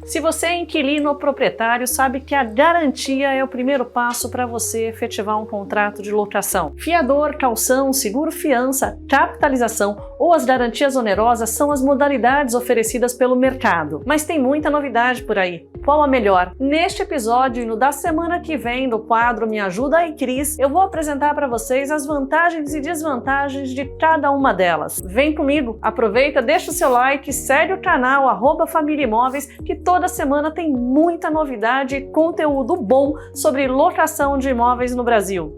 Se você é inquilino ou proprietário, sabe que a garantia é o primeiro passo para você efetivar um contrato de locação. Fiador, caução, seguro-fiança, capitalização ou as garantias onerosas são as modalidades oferecidas pelo mercado. Mas tem muita novidade por aí. Qual a melhor? Neste episódio e no da semana que vem do quadro Me Ajuda aí, Cris, eu vou apresentar para vocês as vantagens e desvantagens de cada uma delas. Vem comigo, aproveita, deixa o seu like, segue o canal @Família Imóveis, que toda semana tem muita novidade e conteúdo bom sobre locação de imóveis no Brasil.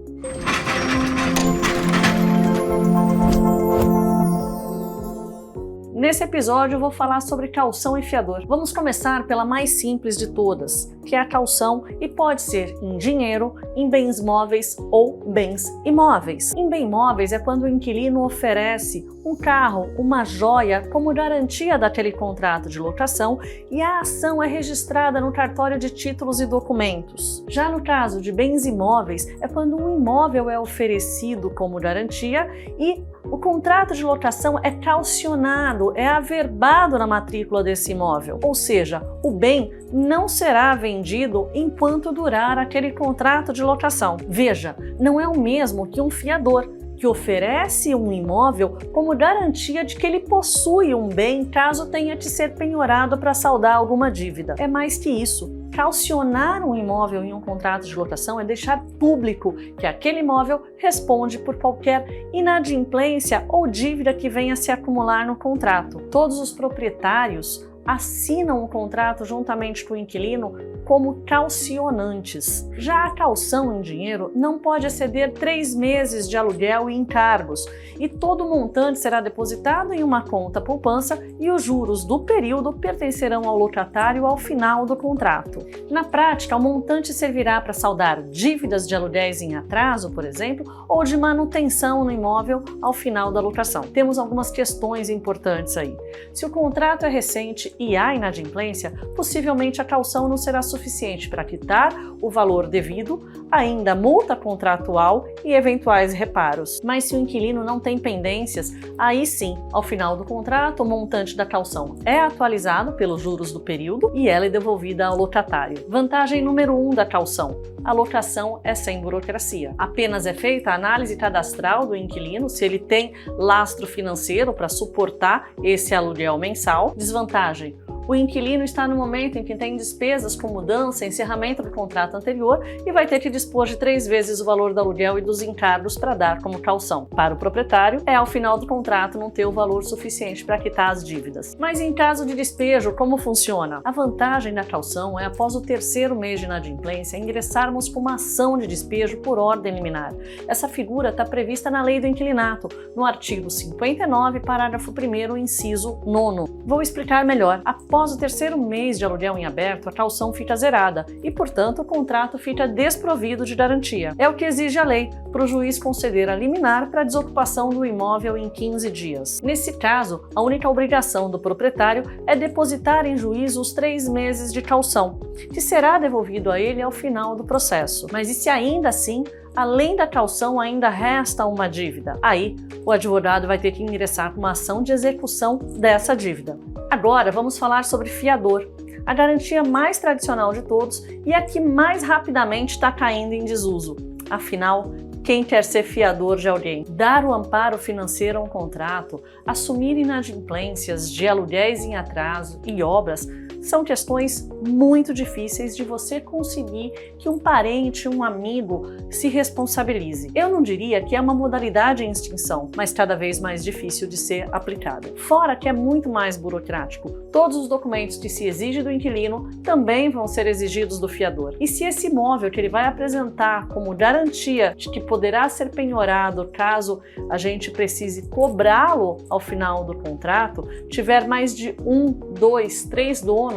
Nesse episódio eu vou falar sobre caução e fiador. Vamos começar pela mais simples de todas, que é a caução, e pode ser em dinheiro, em bens móveis ou bens imóveis. Em bem imóveis é quando o inquilino oferece um carro, uma joia como garantia daquele contrato de locação e a ação é registrada no cartório de títulos e documentos. Já no caso de bens imóveis é quando um imóvel é oferecido como garantia e o contrato de locação é calcionado, é averbado na matrícula desse imóvel, ou seja, o bem não será vendido enquanto durar aquele contrato de locação. Veja, não é o mesmo que um fiador, que oferece um imóvel como garantia de que ele possui um bem caso tenha de ser penhorado para saldar alguma dívida. É mais que isso. Calcionar um imóvel em um contrato de locação é deixar público que aquele imóvel responde por qualquer inadimplência ou dívida que venha se acumular no contrato. Todos os proprietários assinam o contrato juntamente com o inquilino como calcionantes. Já a caução em dinheiro não pode exceder 3 meses de aluguel e encargos, e todo o montante será depositado em uma conta poupança e os juros do período pertencerão ao locatário ao final do contrato. Na prática, o montante servirá para saldar dívidas de aluguéis em atraso, por exemplo, ou de manutenção no imóvel ao final da locação. Temos algumas questões importantes aí. Se o contrato é recente e há inadimplência, possivelmente a caução não será suficiente para quitar o valor devido, ainda a multa contratual e eventuais reparos. Mas se o inquilino não tem pendências, aí sim, ao final do contrato, o montante da caução é atualizado pelos juros do período e ela é devolvida ao locatário. Vantagem número 1 da caução: a locação é sem burocracia. Apenas é feita a análise cadastral do inquilino, se ele tem lastro financeiro para suportar esse aluguel mensal. Desvantagem: o inquilino está no momento em que tem despesas com mudança, encerramento do contrato anterior e vai ter que dispor de 3 vezes o valor do aluguel e dos encargos para dar como caução. Para o proprietário, é ao final do contrato não ter o valor suficiente para quitar as dívidas. Mas em caso de despejo, como funciona? A vantagem da caução é, após o 3º mês de inadimplência, ingressarmos com uma ação de despejo por ordem liminar. Essa figura está prevista na Lei do Inquilinato, no artigo 59, parágrafo 1º, inciso 9º. Vou explicar melhor. Após o 3º mês de aluguel em aberto, a caução fica zerada e, portanto, o contrato fica desprovido de garantia. É o que exige a lei, para o juiz conceder a liminar para a desocupação do imóvel em 15 dias. Nesse caso, a única obrigação do proprietário é depositar em juízo os 3 meses de caução, que será devolvido a ele ao final do processo. Mas e se ainda assim, além da caução, ainda resta uma dívida? Aí, o advogado vai ter que ingressar com uma ação de execução dessa dívida. Agora, vamos falar sobre fiador, a garantia mais tradicional de todos e a que mais rapidamente está caindo em desuso. Afinal, quem quer ser fiador de alguém? Dar o amparo financeiro a um contrato, assumir inadimplências de aluguéis em atraso e obras são questões muito difíceis de você conseguir que um parente, um amigo se responsabilize. Eu não diria que é uma modalidade em extinção, mas cada vez mais difícil de ser aplicada. Fora que é muito mais burocrático. Todos os documentos que se exige do inquilino também vão ser exigidos do fiador. E se esse imóvel que ele vai apresentar como garantia de que poderá ser penhorado caso a gente precise cobrá-lo ao final do contrato, tiver mais de 1, 2, 3 donos,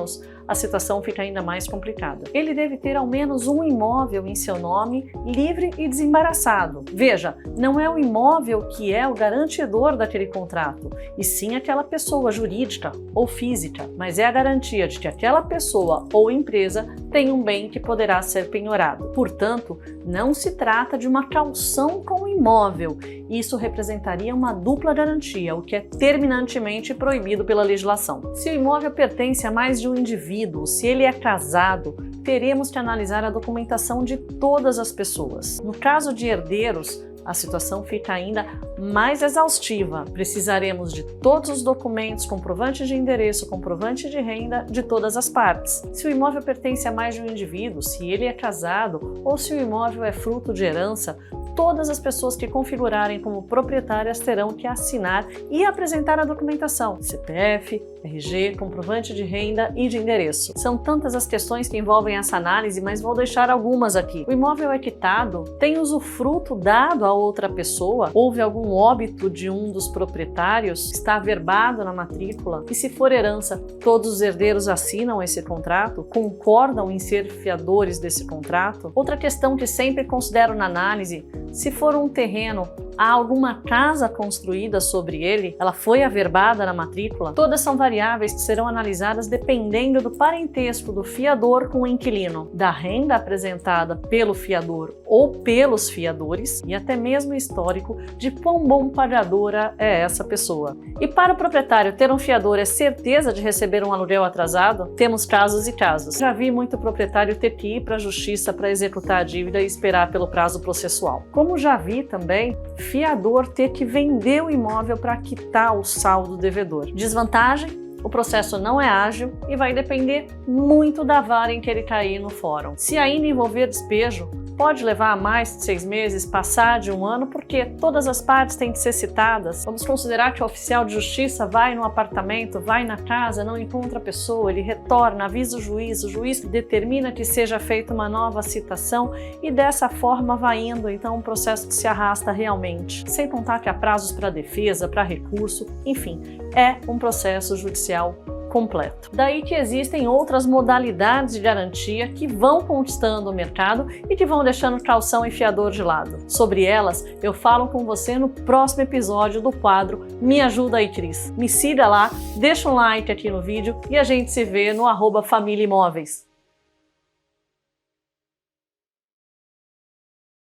a situação fica ainda mais complicada. Ele deve ter ao menos um imóvel em seu nome, livre e desembaraçado. Veja, não é o imóvel que é o garantidor daquele contrato, e sim aquela pessoa jurídica ou física, mas é a garantia de que aquela pessoa ou empresa tem um bem que poderá ser penhorado. Portanto, não se trata de uma caução com o imóvel. Isso representaria uma dupla garantia, o que é terminantemente proibido pela legislação. Se o imóvel pertence a mais de um indivíduo indivíduo, se ele é casado, teremos que analisar a documentação de todas as pessoas. No caso de herdeiros, a situação fica ainda mais exaustiva. Precisaremos de todos os documentos, comprovante de endereço, comprovante de renda de todas as partes. Se o imóvel pertence a mais de um indivíduo, se ele é casado ou se o imóvel é fruto de herança, todas as pessoas que configurarem como proprietárias terão que assinar e apresentar a documentação: CPF, RG, comprovante de renda e de endereço. São tantas as questões que envolvem essa análise, mas vou deixar algumas aqui. O imóvel é quitado? Tem usufruto dado a outra pessoa? Houve algum óbito de um dos proprietários? Está averbado na matrícula? E se for herança, todos os herdeiros assinam esse contrato? Concordam em ser fiadores desse contrato? Outra questão que sempre considero na análise: se for um terreno, há alguma casa construída sobre ele? Ela foi averbada na matrícula? Todas são variáveis que serão analisadas dependendo do parentesco do fiador com o inquilino, da renda apresentada pelo fiador ou pelos fiadores e até mesmo histórico de quão bom pagadora é essa pessoa. E para o proprietário, ter um fiador é certeza de receber um aluguel atrasado? Temos casos e casos. Já vi muito proprietário ter que ir para a justiça para executar a dívida e esperar pelo prazo processual. Como já vi também, fiador ter que vender o imóvel para quitar o saldo devedor. Desvantagem? O processo não é ágil e vai depender muito da vara em que ele cair no fórum. Se ainda envolver despejo, pode levar mais de 6 meses, passar de 1 ano, porque todas as partes têm que ser citadas. Vamos considerar que o oficial de justiça vai no apartamento, vai na casa, não encontra a pessoa, ele retorna, avisa o juiz determina que seja feita uma nova citação e dessa forma vai indo, então um processo que se arrasta realmente. Sem contar que há prazos para defesa, para recurso, enfim, é um processo judicial completo. Daí que existem outras modalidades de garantia que vão conquistando o mercado e que vão deixando calção e fiador de lado. Sobre elas, eu falo com você no próximo episódio do quadro Me Ajuda aí, Cris. Me siga lá, deixa um like aqui no vídeo e a gente se vê no @família imóveis.